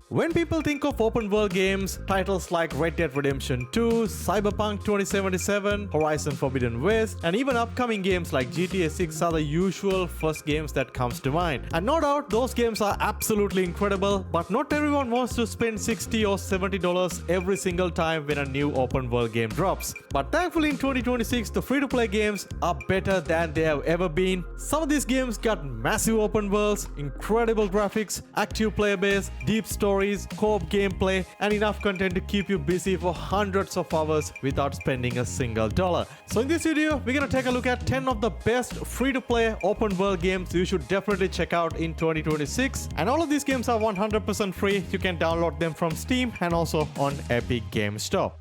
When people think of open world games, titles like Red Dead Redemption 2, Cyberpunk 2077, Horizon Forbidden West, and even upcoming games like GTA 6 are the usual first games that comes to mind. And no doubt, those games are absolutely incredible, but not everyone wants to spend $60 or $70 every single time when a new open world game drops. But thankfully in 2026, the free-to-play games are better than they have ever been. Some of these games got massive open worlds, incredible graphics, active player base, deep stories, co-op gameplay, and enough content to keep you busy for hundreds of hours without spending a single dollar. So in this video, we're gonna take a look at 10 of the best free-to-play open world games you should definitely check out in 2026. And all of these games are 100% free. You can download them from Steam and also on Epic Games Store.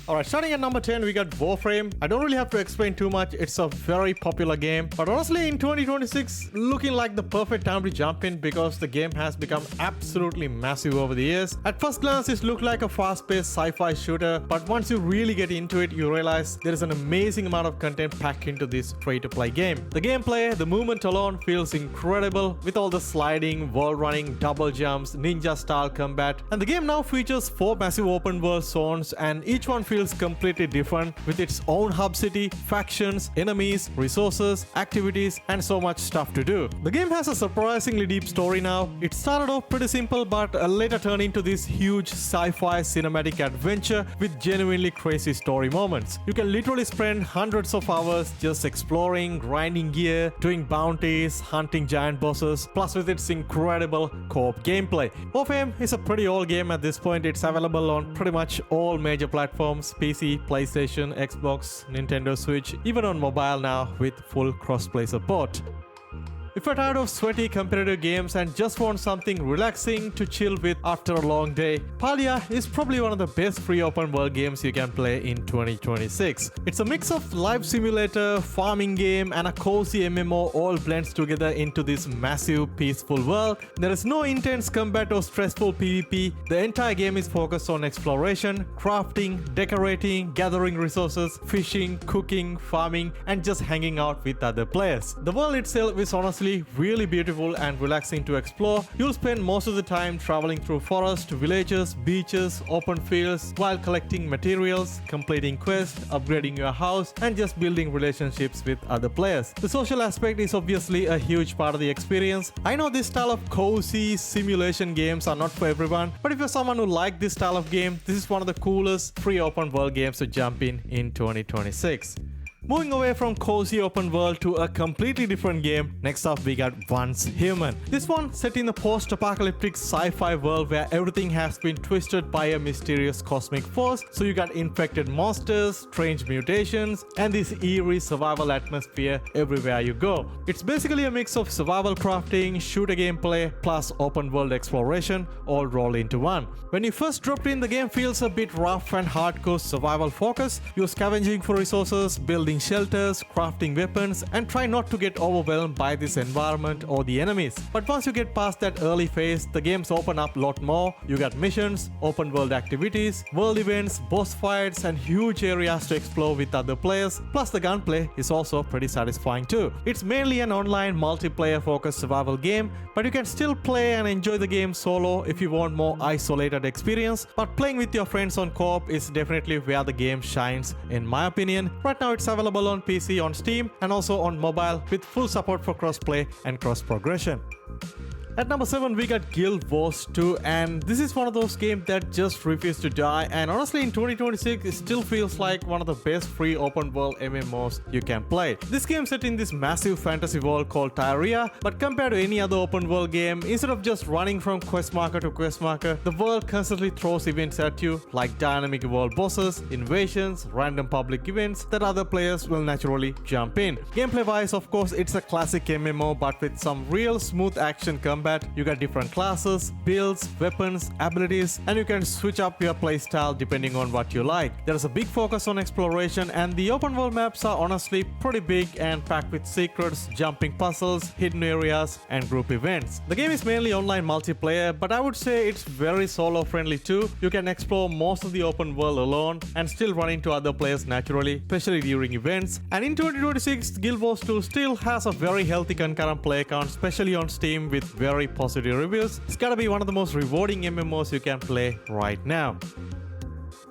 Alright, starting at number 10, we got Warframe. I don't really have to explain too much, it's a very popular game. But honestly, in 2026, looking like the perfect time to jump in because the game has become absolutely massive over the years. At first glance, it looked like a fast-paced sci-fi shooter, but once you really get into it, you realize there is an amazing amount of content packed into this free-to-play game. The gameplay, the movement alone feels incredible with all the sliding, wall running, double jumps, ninja-style combat. And the game now features 4 massive open-world zones, and each one feels completely different with its own hub city, factions, enemies, resources, activities, and so much stuff to do. The game has a surprisingly deep story now. It started off pretty simple but later turned into this huge sci-fi cinematic adventure with genuinely crazy story moments. You can literally spend hundreds of hours just exploring, grinding gear, doing bounties, hunting giant bosses, plus with its incredible co-op gameplay. Warframe is a pretty old game at this point. It's available on pretty much all major platforms: PC, PlayStation, Xbox, Nintendo Switch, even on mobile now with full crossplay support. If you're tired of sweaty competitive games and just want something relaxing to chill with after a long day, Palia is probably one of the best free open world games you can play in 2026. It's a mix of life simulator, farming game, and a cozy MMO all blends together into this massive, peaceful world. There is no intense combat or stressful PvP. The entire game is focused on exploration, crafting, decorating, gathering resources, fishing, cooking, farming, and just hanging out with other players. The world itself is honestly really beautiful and relaxing to explore. You'll spend most of the time traveling through forests, villages, beaches, open fields while collecting materials, completing quests, upgrading your house, and just building relationships with other players. The social aspect is obviously a huge part of the experience. I know this style of cozy simulation games are not for everyone, but if you're someone who likes this style of game, this is one of the coolest free open world games to jump in 2026. Moving away from cozy open world to a completely different game, next up we got Once Human. This one set in a post-apocalyptic sci-fi world where everything has been twisted by a mysterious cosmic force, so you got infected monsters, strange mutations, and this eerie survival atmosphere everywhere you go. It's basically a mix of survival crafting, shooter gameplay, plus open world exploration, all rolled into one. When you first dropped in, the game feels a bit rough and hardcore survival focused. You're scavenging for resources, building shelters, crafting weapons, and try not to get overwhelmed by this environment or the enemies. But once you get past that early phase, the games open up a lot more. You got missions, open world activities, world events, boss fights, and huge areas to explore with other players. Plus the gunplay is also pretty satisfying too. It's mainly an online multiplayer focused survival game, but you can still play and enjoy the game solo if you want more isolated experience. But playing with your friends on co-op is definitely where the game shines in my opinion. Right now it's available on PC on Steam and also on mobile with full support for crossplay and cross progression. At number 7, we got Guild Wars 2, and this is one of those games that just refuses to die, and honestly in 2026 it still feels like one of the best free open world MMOs you can play. This game set in this massive fantasy world called Tyria, but compared to any other open world game, instead of just running from quest marker to quest marker, the world constantly throws events at you like dynamic world bosses, invasions, random public events that other players will naturally jump in. Gameplay wise, of course, it's a classic MMO but with some real smooth action combat. You got different classes, builds, weapons, abilities, and you can switch up your playstyle depending on what you like. There is a big focus on exploration, and the open world maps are honestly pretty big and packed with secrets, jumping puzzles, hidden areas, and group events. The game is mainly online multiplayer, but I would say it's very solo friendly too. You can explore most of the open world alone and still run into other players naturally, especially during events. And in 2026, Guild Wars 2 still has a very healthy concurrent play count, especially on Steam with very very positive reviews. It's gotta be one of the most rewarding MMOs you can play right now.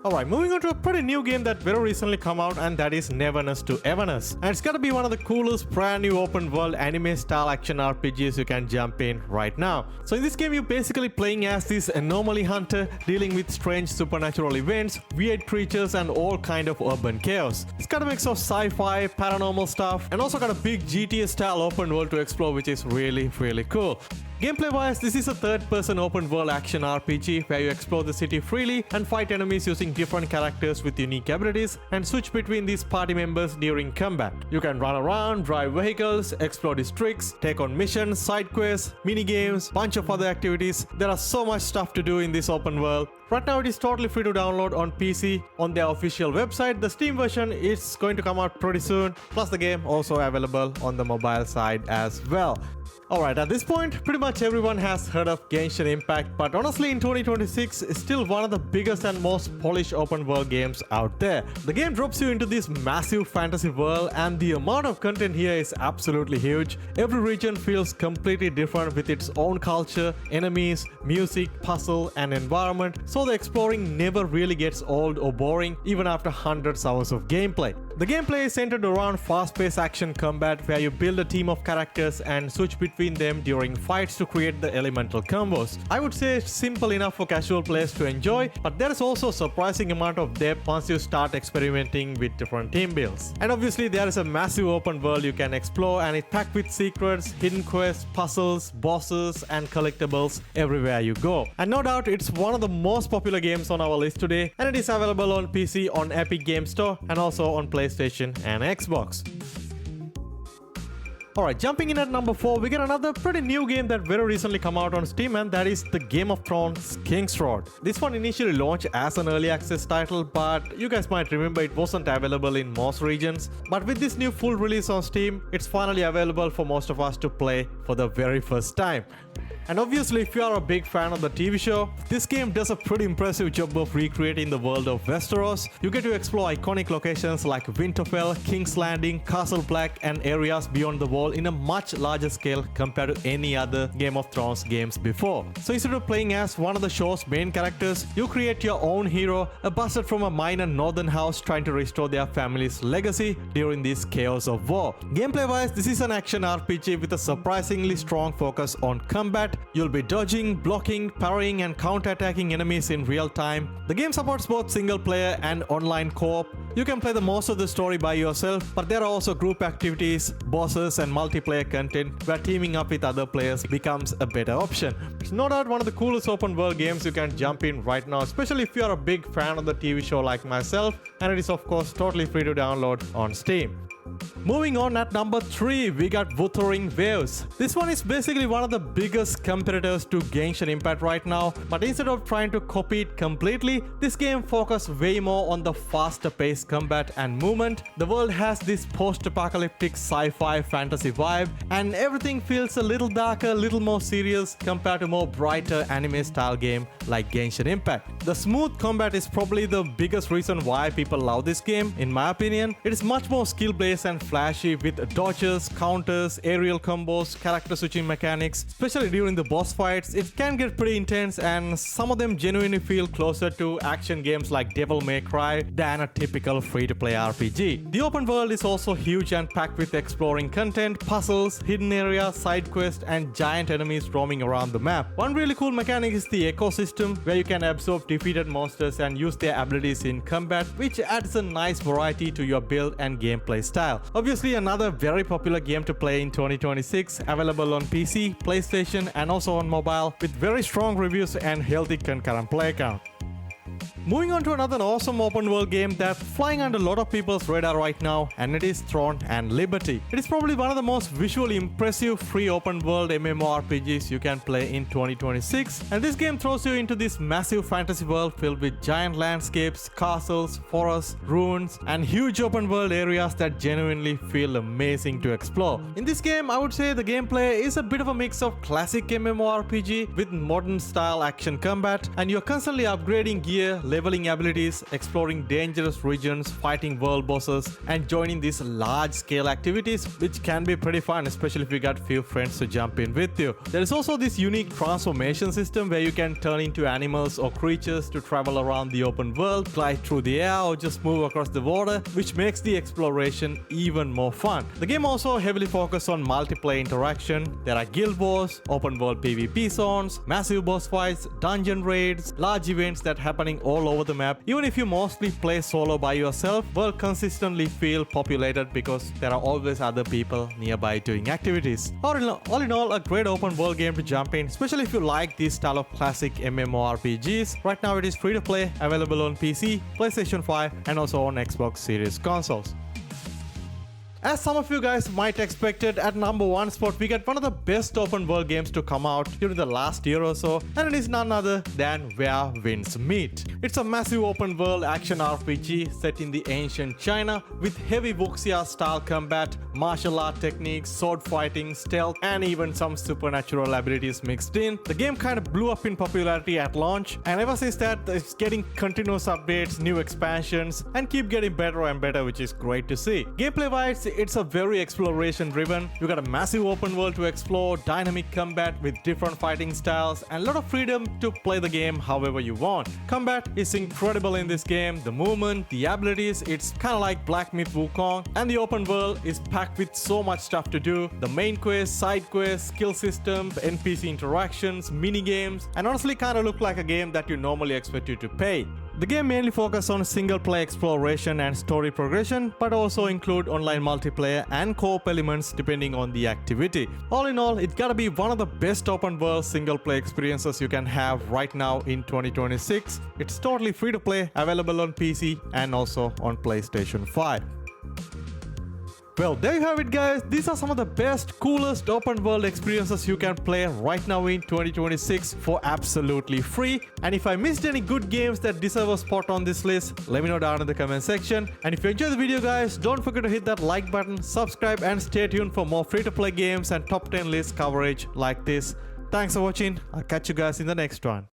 Alright, moving on to a pretty new game that very recently come out, and that is Neverness to Everness. And it's gotta be one of the coolest brand new open world anime style action RPGs you can jump in right now. So in this game you're basically playing as this anomaly hunter dealing with strange supernatural events, weird creatures and all kind of urban chaos. It's got a mix of sci-fi, paranormal stuff, and also got a big GTA style open world to explore, which is really cool. Gameplay wise, this is a third-person open-world action RPG where you explore the city freely and fight enemies using different characters with unique abilities and switch between these party members during combat. You can run around, drive vehicles, explore districts, take on missions, side quests, mini-games, bunch of other activities. There are so much stuff to do in this open world. Right now it is totally free to download on PC on their official website. The Steam version is going to come out pretty soon, plus the game also available on the mobile side as well. Alright, at this point, pretty much everyone has heard of Genshin Impact, but honestly in 2026, it's still one of the biggest and most polished open world games out there. The game drops you into this massive fantasy world, and the amount of content here is absolutely huge. Every region feels completely different with its own culture, enemies, music, puzzle, and environment, so the exploring never really gets old or boring even after hundreds of hours of gameplay. The gameplay is centered around fast-paced action combat where you build a team of characters and switch between them during fights to create the elemental combos. I would say it's simple enough for casual players to enjoy, but there is also a surprising amount of depth once you start experimenting with different team builds. And obviously there is a massive open world you can explore, and it's packed with secrets, hidden quests, puzzles, bosses and collectibles everywhere you go. And no doubt it's one of the most popular games on our list today, and it is available on PC on Epic Games Store and also on PlayStation and Xbox. Alright, jumping in at number 4, we get another pretty new game that very recently come out on Steam, and that is the Game of Thrones King's Road. This one initially launched as an early access title, but you guys might remember it wasn't available in most regions. But with this new full release on Steam, it's finally available for most of us to play for the very first time. And obviously, if you are a big fan of the TV show, this game does a pretty impressive job of recreating the world of Westeros. You get to explore iconic locations like Winterfell, King's Landing, Castle Black, and areas beyond the wall in a much larger scale compared to any other Game of Thrones games before. So instead of playing as one of the show's main characters, you create your own hero, a bastard from a minor northern house trying to restore their family's legacy during this chaos of war. Gameplay wise, this is an action RPG with a surprisingly strong focus on combat. You'll be dodging, blocking, parrying and counter-attacking enemies in real time. The game supports both single player and online co-op. You can play the most of the story by yourself, but there are also group activities, bosses and multiplayer content where teaming up with other players becomes a better option. It's no doubt one of the coolest open world games you can jump in right now, especially if you are a big fan of the TV show like myself, and it is of course totally free to download on Steam. Moving on, at number 3, we got Wuthering Waves. This one is basically one of the biggest competitors to Genshin Impact right now, but instead of trying to copy it completely, this game focuses way more on the faster paced combat and movement. The world has this post-apocalyptic sci-fi fantasy vibe, and everything feels a little darker, little more serious compared to more brighter anime style game like Genshin Impact. The smooth combat is probably the biggest reason why people love this game, in my opinion. It is much more skill-based and flashy with dodges, counters, aerial combos, character switching mechanics. Especially during the boss fights, it can get pretty intense, and some of them genuinely feel closer to action games like Devil May Cry than a typical free-to-play RPG. The open world is also huge and packed with exploring content, puzzles, hidden areas, side quests, and giant enemies roaming around the map. One really cool mechanic is the ecosystem, where you can absorb defeated monsters and use their abilities in combat, which adds a nice variety to your build and gameplay style. Obviously, another very popular game to play in 2026, available on PC, PlayStation, and also on mobile, with very strong reviews and healthy concurrent play count. Moving on to another awesome open world game that's flying under a lot of people's radar right now, and it is Throne and Liberty. It is probably one of the most visually impressive free open world MMORPGs you can play in 2026, and this game throws you into this massive fantasy world filled with giant landscapes, castles, forests, ruins, and huge open world areas that genuinely feel amazing to explore. In this game, I would say the gameplay is a bit of a mix of classic MMORPG with modern style action combat, and you're constantly upgrading gear, leveling abilities, exploring dangerous regions, fighting world bosses, and joining these large-scale activities, which can be pretty fun, especially if you got few friends to jump in with you. There is also this unique transformation system where you can turn into animals or creatures to travel around the open world, glide through the air, or just move across the water, which makes the exploration even more fun. The game also heavily focuses on multiplayer interaction. There are guild wars, open world PvP zones, massive boss fights, dungeon raids, large events that are happening all over the map. Even if you mostly play solo by yourself, world consistently feel populated because there are always other people nearby doing activities. All in all, a great open world game to jump in, especially if you like this style of classic MMORPGs. Right now it is free to play, available on PC, PlayStation 5 and also on Xbox Series consoles. As some of you guys might expected, at number 1 spot we get one of the best open world games to come out during the last year or so, and it is none other than Where Winds Meet. It's a massive open world action RPG set in the ancient China with heavy wuxia style combat, martial art techniques, sword fighting, stealth, and even some supernatural abilities mixed in. The game kind of blew up in popularity at launch, and ever since that it's getting continuous updates, new expansions, and keep getting better and better, which is great to see. Gameplay wise, it's a very exploration driven. You got a massive open world to explore, dynamic combat with different fighting styles, and a lot of freedom to play the game however you want. Combat is incredible in this game. The movement, the abilities, it's kind of like Black Myth Wukong, and the open world is packed with so much stuff to do. The main quest, side quests, skill systems, NPC interactions, mini games, and honestly kind of look like a game that you normally expect you to pay. The game mainly focuses on single-player exploration and story progression, but also include online multiplayer and co-op elements depending on the activity. All in all, it gotta be one of the best open-world single-player experiences you can have right now in 2026. It's totally free to play, available on PC and also on PlayStation 5. Well, there you have it guys. These are some of the best, coolest open world experiences you can play right now in 2026 for absolutely free. And if I missed any good games that deserve a spot on this list, let me know down in the comment section. And if you enjoyed the video guys, don't forget to hit that like button, subscribe and stay tuned for more free to play games and top 10 list coverage like this. Thanks for watching. I'll catch you guys in the next one.